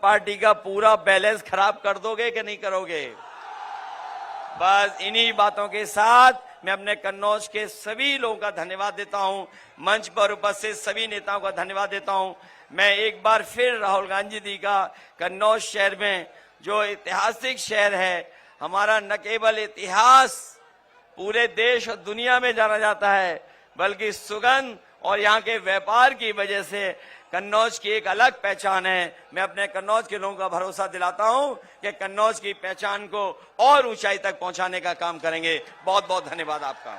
Party का पूरा balance खराब कर दोगे कि नहीं करोगे? बस इन्हीं बातों के साथ मैं अपने कन्नौज के सभी लोगों का धन्यवाद देता हूं, मंच पर उपस्थित सभी नेताओं का धन्यवाद देता हूं। मैं एक बार फिर राहुल गांधी जी का कन्नौज शहर में, जो ऐतिहासिक शहर है, हमारा न केवल इतिहास पूरे देश और दुनिया में जाना जाता है, बल्कि सुगंध और यहाँ के व्यापार की वजह से कन्नौज की एक अलग पहचान है। मैं अपने कन्नौज के लोगों का भरोसा दिलाता हूं कि कन्नौज की पहचान को और ऊंचाई तक पहुंचाने का काम करेंगे। बहुत बहुत धन्यवाद आपका।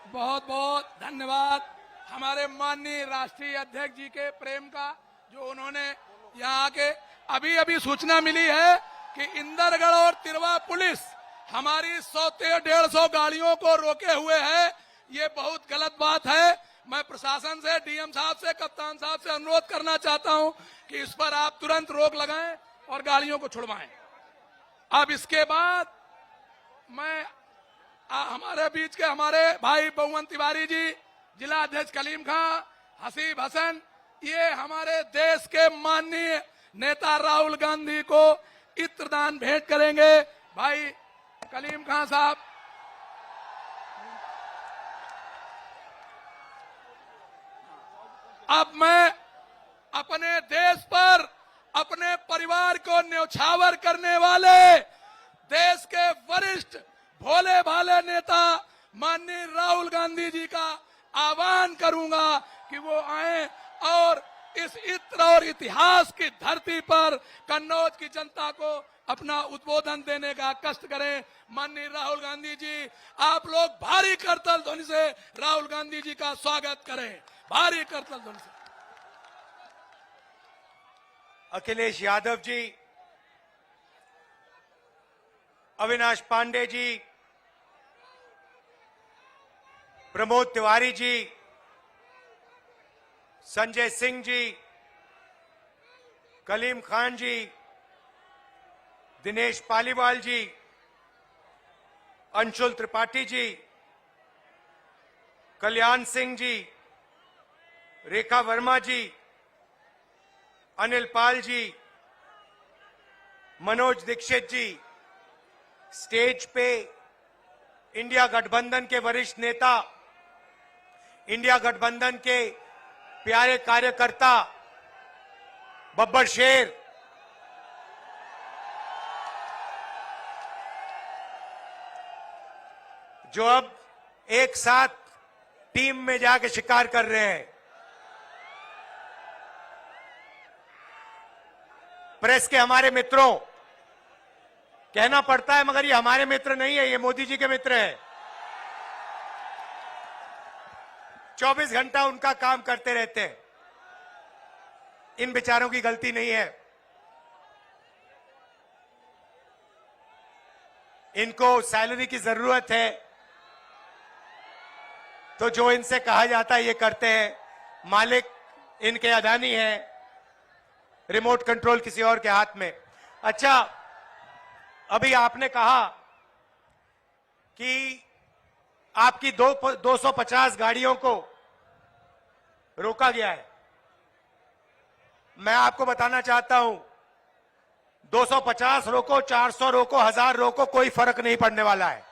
बहुत बहुत धन्यवाद हमारे माननीय राष्ट्रीय अध्यक्ष जी के प्रेम का, जो उन्होंने यहाँ आके अभी अभी सूचना मिली है कि इंदरगढ़ और तिरवा पुलिस हमारी 100 से 150 गाड़ियों को रोके हुए है। ये बहुत गलत बात है। मैं प्रशासन से, डीएम साहब से, कप्तान साहब से अनुरोध करना चाहता हूं कि इस पर आप तुरंत रोक लगाएं और गाड़ियों को छुड़वाएं। अब इसके बाद मैं हमारे बीच के हमारे भाई बहुवन तिवारी जी, जिला अध्यक्ष कलीम खां, हसीब हसन, ये हमारे देश के माननीय नेता राहुल गांधी को इत्रदान भेंट करेंगे। भाई कलीम खां साहब, अब मैं अपने देश पर अपने परिवार को न्यौछावर करने वाले देश के वरिष्ठ भोले भाले नेता माननीय राहुल गांधी जी का आह्वान करूंगा कि वो आए और इस इत्र और इतिहास की धरती पर कन्नौज की जनता को अपना उद्बोधन देने का कष्ट करें। माननीय राहुल गांधी जी, आप लोग भारी करतल ध्वनि से राहुल गांधी जी का स्वागत करें, भारी करतल ध्वनि से। अखिलेश यादव जी, अविनाश पांडे जी, प्रमोद तिवारी जी, संजय सिंह जी, कलीम खान जी, दिनेश पालीवाल जी, अंशुल त्रिपाठी जी, कल्याण सिंह जी, रेखा वर्मा जी, अनिल पाल जी, मनोज दीक्षित जी, स्टेज पे इंडिया गठबंधन के वरिष्ठ नेता, इंडिया गठबंधन के प्यारे कार्यकर्ता बब्बर शेर, जो अब एक साथ टीम में जाके शिकार कर रहे हैं। प्रेस के हमारे मित्रों, कहना पड़ता है मगर ये हमारे मित्र नहीं है, ये मोदी जी के मित्र हैं। 24 घंटा उनका काम करते रहते हैं। इन बेचारों की गलती नहीं है। इनको सैलरी की जरूरत है तो जो इनसे कहा जाता है ये करते हैं। मालिक इनके अदानी है, रिमोट कंट्रोल किसी और के हाथ में। अच्छा, अभी आपने कहा कि आपकी 250 गाड़ियों को रोका गया है। मैं आपको बताना चाहता हूं, 250 रोको, 400 रोको, 1000 रोको, कोई फर्क नहीं पड़ने वाला है।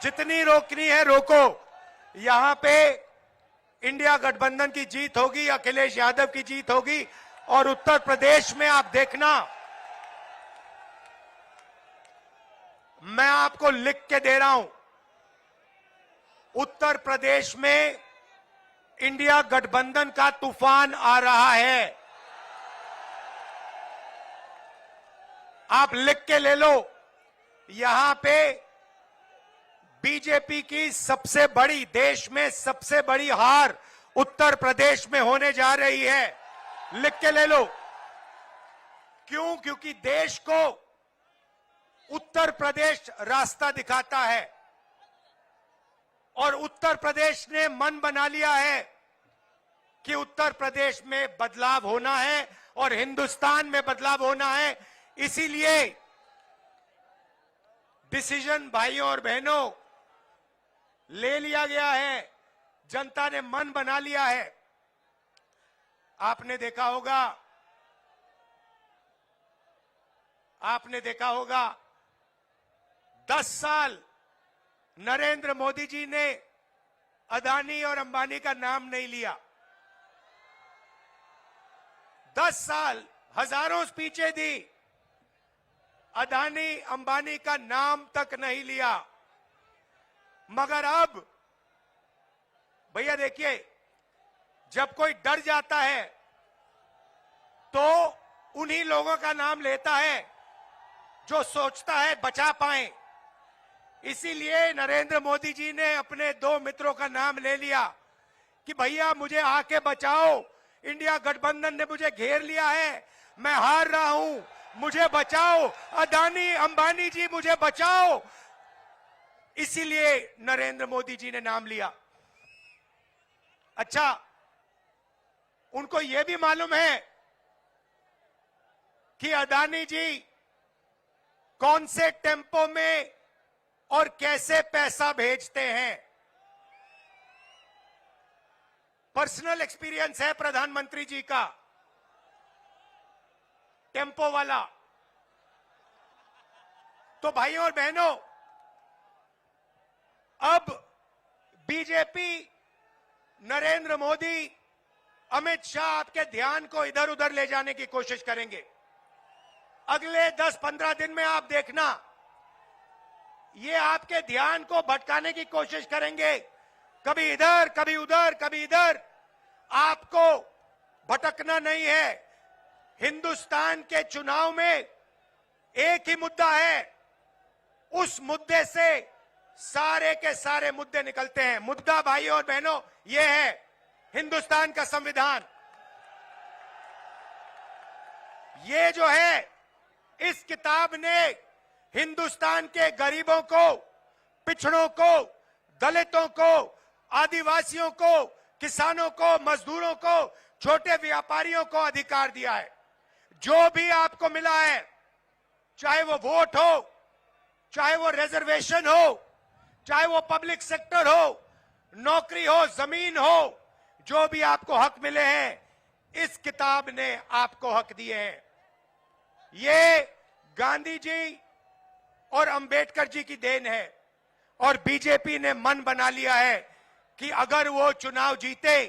जितनी रोकनी है रोको। यहां पे इंडिया गठबंधन की जीत होगी, अखिलेश यादव की जीत होगी। और उत्तर प्रदेश में आप देखना, मैं आपको लिख के दे रहा हूं, उत्तर प्रदेश में इंडिया गठबंधन का तूफान आ रहा है। आप लिख के ले लो। यहां पे बीजेपी की सबसे बड़ी, देश में सबसे बड़ी हार उत्तर प्रदेश में होने जा रही है। लिख के ले लो। क्यों? क्योंकि देश को उत्तर प्रदेश रास्ता दिखाता है और उत्तर प्रदेश ने मन बना लिया है कि उत्तर प्रदेश में बदलाव होना है और हिंदुस्तान में बदलाव होना है। इसीलिए डिसीजन भाइयों और बहनों ले लिया गया है। जनता ने मन बना लिया है। आपने देखा होगा 10 साल नरेंद्र मोदी जी ने अदानी और अंबानी का नाम नहीं लिया। 10 साल हजारों स्पीचें दी, अदानी अंबानी का नाम तक नहीं लिया। मगर अब भैया देखिए, जब कोई डर जाता है तो उन्हीं लोगों का नाम लेता है जो सोचता है बचा पाए। इसीलिए नरेंद्र मोदी जी ने अपने 2 मित्रों का नाम ले लिया कि भैया मुझे आके बचाओ, इंडिया गठबंधन ने मुझे घेर लिया है, मैं हार रहा हूं, मुझे बचाओ, अदानी अंबानी जी मुझे बचाओ। इसीलिए नरेंद्र मोदी जी ने नाम लिया। अच्छा, उनको यह भी मालूम है कि अदानी जी कौन से टेम्पो में और कैसे पैसा भेजते हैं। पर्सनल एक्सपीरियंस है प्रधानमंत्री जी का, टेम्पो वाला। तो भाइयों और बहनों, अब बीजेपी, नरेंद्र मोदी, अमित शाह आपके ध्यान को इधर उधर ले जाने की कोशिश करेंगे। अगले 10-15 दिन में आप देखना, ये आपके ध्यान को भटकाने की कोशिश करेंगे, कभी इधर कभी उधर कभी इधर। आपको भटकना नहीं है। हिंदुस्तान के चुनाव में एक ही मुद्दा है, उस मुद्दे से सारे के सारे मुद्दे निकलते हैं। मुद्दा भाइयों और बहनों ये है हिंदुस्तान का संविधान। ये जो है, इस किताब ने हिंदुस्तान के गरीबों को, पिछड़ों को, दलितों को, आदिवासियों को, किसानों को, मजदूरों को, छोटे व्यापारियों को अधिकार दिया है। जो भी आपको मिला है, चाहे वो वोट हो, चाहे वो रिजर्वेशन हो, चाहे वो पब्लिक सेक्टर हो, नौकरी हो, जमीन हो, जो भी आपको हक मिले हैं, इस किताब ने आपको हक दिए हैं। ये गांधी जी और अंबेडकर जी की देन है। और बीजेपी ने मन बना लिया है कि अगर वो चुनाव जीते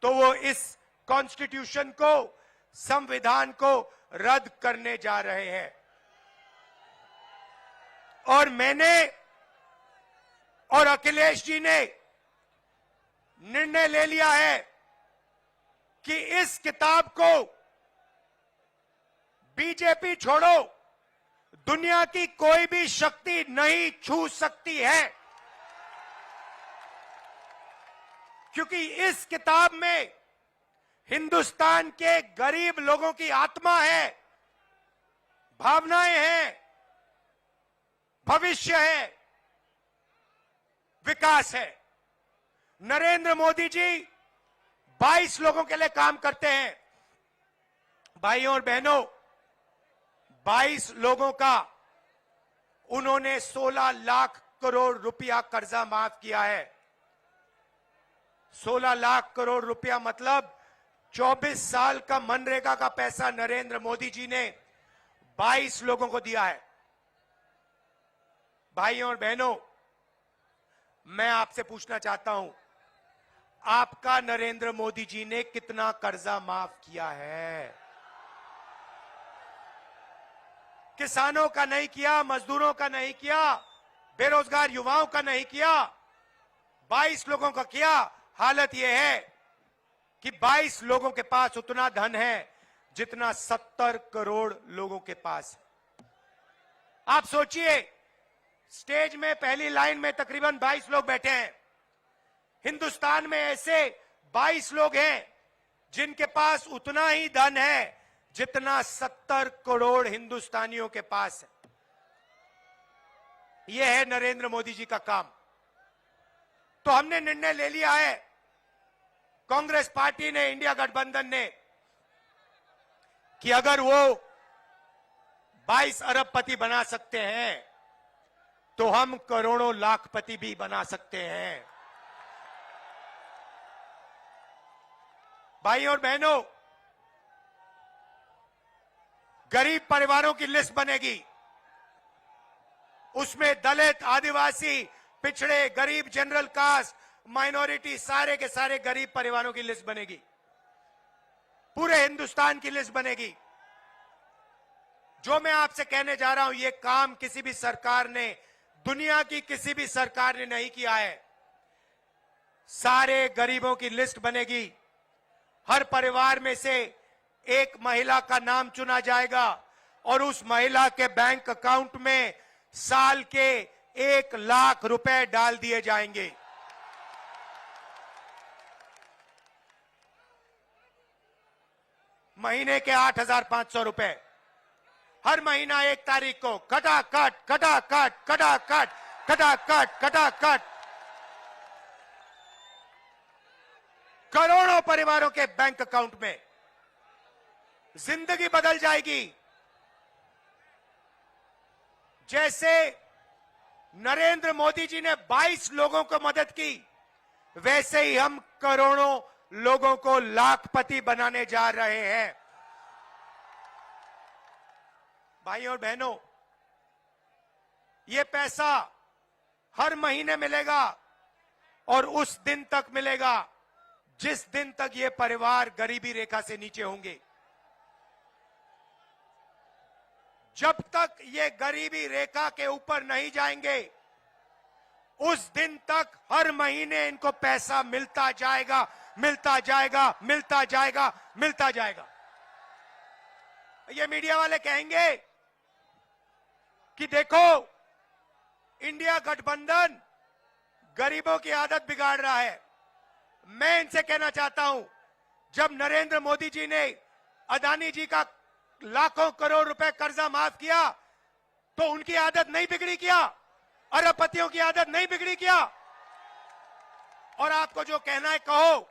तो वो इस कॉन्स्टिट्यूशन को, संविधान को रद्द करने जा रहे हैं। और मैंने और अखिलेश जी ने निर्णय ले लिया है कि इस किताब को बीजेपी छोड़ो, दुनिया की कोई भी शक्ति नहीं छू सकती है। क्योंकि इस किताब में हिंदुस्तान के गरीब लोगों की आत्मा है, भावनाएं हैं, भविष्य है, विकास है। नरेंद्र मोदी जी 22 लोगों के लिए काम करते हैं। भाइयों और बहनों, 22 लोगों का उन्होंने 16 लाख करोड़ रुपया कर्जा माफ किया है। 16 लाख करोड़ रुपया मतलब 24 साल का मनरेगा का पैसा नरेंद्र मोदी जी ने 22 लोगों को दिया है। भाइयों और बहनों, मैं आपसे पूछना चाहता हूं, आपका नरेंद्र मोदी जी ने कितना कर्जा माफ किया है? किसानों का नहीं किया, मजदूरों का नहीं किया, बेरोजगार युवाओं का नहीं किया, 22 लोगों का किया। हालत यह है कि 22 लोगों के पास उतना धन है जितना 70 करोड़ लोगों के पास है। आप सोचिए, स्टेज में पहली लाइन में तकरीबन 22 लोग बैठे हैं। हिंदुस्तान में ऐसे 22 लोग हैं जिनके पास उतना ही धन है जितना 70 करोड़ हिंदुस्तानियों के पास है। यह है नरेंद्र मोदी जी का काम। तो हमने निर्णय ले लिया है, कांग्रेस पार्टी ने, इंडिया गठबंधन ने, कि अगर वो 22 अरबपति बना सकते हैं तो हम करोड़ों लाखपति भी बना सकते हैं। भाइयों और बहनों, गरीब परिवारों की लिस्ट बनेगी। उसमें दलित, आदिवासी, पिछड़े, गरीब, जनरल कास्ट, माइनॉरिटी, सारे के सारे गरीब परिवारों की लिस्ट बनेगी। पूरे हिंदुस्तान की लिस्ट बनेगी। जो मैं आपसे कहने जा रहा हूं, यह काम किसी भी सरकार ने, दुनिया की किसी भी सरकार ने नहीं किया है। सारे गरीबों की लिस्ट बनेगी। हर परिवार में से एक महिला का नाम चुना जाएगा और उस महिला के बैंक अकाउंट में साल के 1 लाख रुपए डाल दिए जाएंगे। महीने के 8,500 रुपए हर महीना 1 तारीख को खटाखट खटाखट खटाखट खटाखट खटाखट करोड़ों परिवारों के बैंक अकाउंट में। जिंदगी बदल जाएगी। जैसे नरेंद्र मोदी जी ने 22 लोगों को मदद की, वैसे ही हम करोड़ों लोगों को लाखपति बनाने जा रहे हैं। भाइयों और बहनों, यह पैसा हर महीने मिलेगा और उस दिन तक मिलेगा जिस दिन तक ये परिवार गरीबी रेखा से नीचे होंगे। जब तक ये गरीबी रेखा के ऊपर नहीं जाएंगे, उस दिन तक हर महीने इनको पैसा मिलता जाएगा, मिलता जाएगा, मिलता जाएगा, मिलता जाएगा। ये मीडिया वाले कहेंगे कि देखो, इंडिया गठबंधन गरीबों की आदत बिगाड़ रहा है। मैं इनसे कहना चाहता हूं, जब नरेंद्र मोदी जी ने अदानी जी का लाखों करोड़ रुपए कर्जा माफ किया, तो उनकी आदत नहीं बिगड़ी क्या? अरबपतियों की आदत नहीं बिगड़ी क्या? और आपको जो कहना है कहो,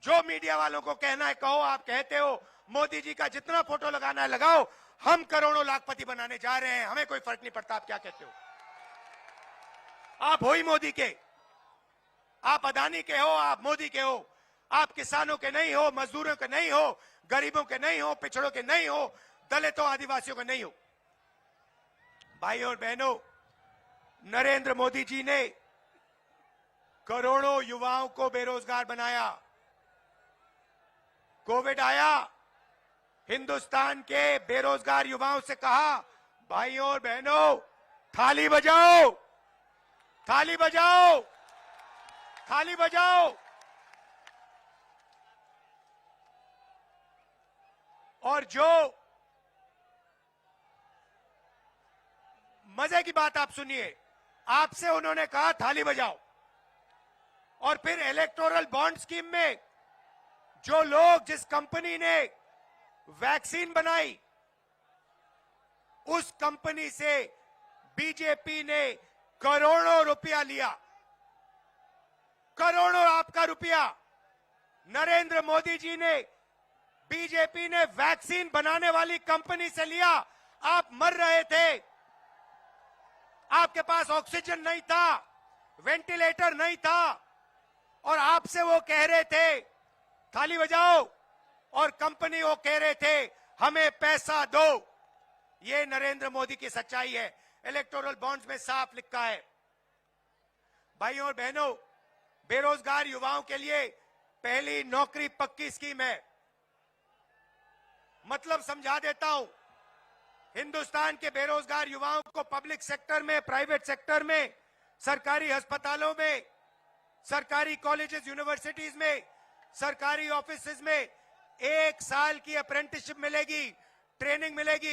जो मीडिया वालों को कहना है कहो। आप कहते हो मोदी जी का जितना फोटो लगाना है लगाओ, हम करोड़ों लाखपति बनाने जा रहे हैं, हमें कोई फर्क नहीं पड़ता। आप क्या कहते हो? आप हो ही मोदी के, आप अदानी के हो, आप मोदी के हो। आप किसानों के नहीं हो, मजदूरों के नहीं हो, गरीबों के नहीं हो, पिछड़ों के नहीं हो, दलितों, आदिवासियों के नहीं हो। भाइयों और बहनों, नरेंद्र मोदी जी ने करोड़ों युवाओं को बेरोजगार बनाया। कोविड आया, हिंदुस्तान के बेरोजगार युवाओं से कहा, भाइयों और बहनों, थाली बजाओ, थाली बजाओ, थाली बजाओ। और जो मजे की बात आप सुनिए, आपसे उन्होंने कहा थाली बजाओ, और फिर इलेक्टोरल बॉन्ड स्कीम में जो लोग, जिस कंपनी ने वैक्सीन बनाई, उस कंपनी से बीजेपी ने करोड़ों रुपया लिया। करोड़ों आपका रुपया नरेंद्र मोदी जी ने, बीजेपी ने वैक्सीन बनाने वाली कंपनी से लिया। आप मर रहे थे, आपके पास ऑक्सीजन नहीं था, वेंटिलेटर नहीं था, और आपसे वो कह रहे थे थाली बजाओ, और कंपनी वो कह रहे थे हमें पैसा दो। ये नरेंद्र मोदी की सच्चाई है। इलेक्टोरल बॉन्ड्स में साफ लिखा है। भाइयों और बहनों, बेरोजगार युवाओं के लिए पहली नौकरी पक्की स्कीम है। मतलब समझा देता हूं, हिंदुस्तान के बेरोजगार युवाओं को पब्लिक सेक्टर में, प्राइवेट सेक्टर में, सरकारी अस्पतालों में, सरकारी कॉलेजेस, यूनिवर्सिटीज में, सरकारी ऑफिसेज में 1 साल की अप्रेंटिसशिप मिलेगी, ट्रेनिंग मिलेगी।